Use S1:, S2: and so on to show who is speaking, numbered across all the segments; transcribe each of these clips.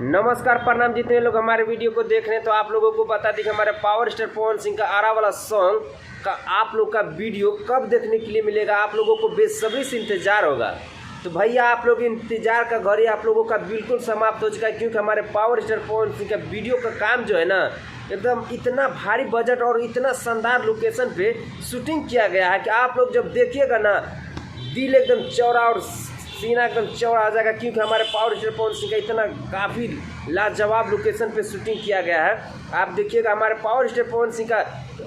S1: नमस्कार प्रणाम। जितने लोग हमारे वीडियो को देख रहे हैं तो आप लोगों को बता दें कि हमारे पावर स्टार पवन सिंह का आरा वाला सॉन्ग का आप लोग का वीडियो कब देखने के लिए मिलेगा, आप लोगों को बेसब्री से इंतजार होगा। तो भैया आप लोग इंतजार का घड़ी आप लोगों का बिल्कुल समाप्त हो चुका है, क्योंकि हमारे पावर स्टार पवन सिंह का वीडियो का काम जो है ना एकदम इतना भारी बजट और इतना शानदार लोकेशन पे शूटिंग किया गया है कि आप लोग जब देखिएगा ना दिल एकदम चौड़ा और सीना एकदम चौड़ा आ जाएगा, क्योंकि हमारे पावर स्टार पवन सिंह का इतना काफ़ी लाजवाब लोकेशन पे शूटिंग किया गया है। आप देखिएगा हमारे पावर स्टार पवन सिंह का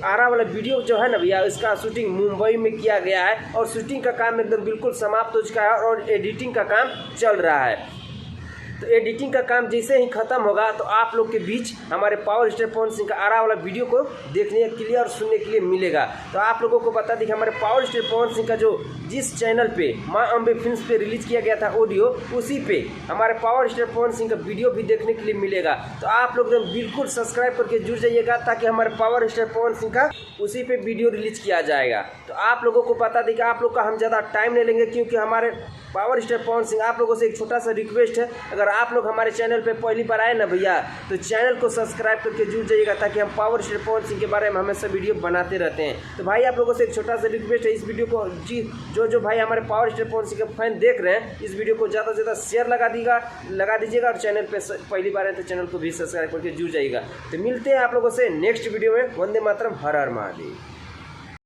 S1: आरा वाला वीडियो जो है ना भैया, इसका शूटिंग मुंबई में किया गया है और शूटिंग का काम एकदम बिल्कुल समाप्त हो चुका है और एडिटिंग का काम चल रहा है। तो एडिटिंग का काम जैसे ही खत्म होगा तो आप लोग के बीच हमारे पावर स्टार पवन सिंह का आरा वाला वीडियो को देखने के लिए और सुनने के लिए मिलेगा। तो आप लोगों को बता दें कि हमारे पावर स्टार पवन सिंह का जो जिस चैनल पे माँ अम्बे फिल्म्स पे रिलीज किया गया था ऑडियो, उसी पे हमारे पावर स्टार पवन सिंह का वीडियो भी देखने के लिए मिलेगा। तो आप लोग बिल्कुल सब्सक्राइब करके जुड़ जाइएगा, ताकि हमारे पावर स्टार पवन सिंह का उसी पे वीडियो रिलीज किया जाएगा। तो आप लोगों को बता दें कि आप लोग का हम ज़्यादा टाइम नहीं लेंगे, क्योंकि हमारे पावर स्टार पवन सिंह आप लोगों से एक छोटा सा रिक्वेस्ट है, अगर आप लोग हमारे चैनल पे पहली बार आए ना भैया तो चैनल को सब्सक्राइब करके जुड़ जाइएगा, ताकि हम पावर स्टार पवन सिंह के बारे में हमेशा वीडियो बनाते रहते हैं। तो भाई आप लोगों से एक छोटा सा रिक्वेस्ट है, इस वीडियो को जो भाई हमारे पावर स्टार पवन सिंह के फैन देख रहे हैं, इस वीडियो को ज़्यादा से ज़्यादा शेयर लगा दीजिएगा और चैनल पे पहली बार है तो चैनल को भी सब्सक्राइब करके जुड़ जाइएगा। तो मिलते हैं आप लोगों से नेक्स्ट वीडियो में। वंदे मातरम, हर हर महादेव।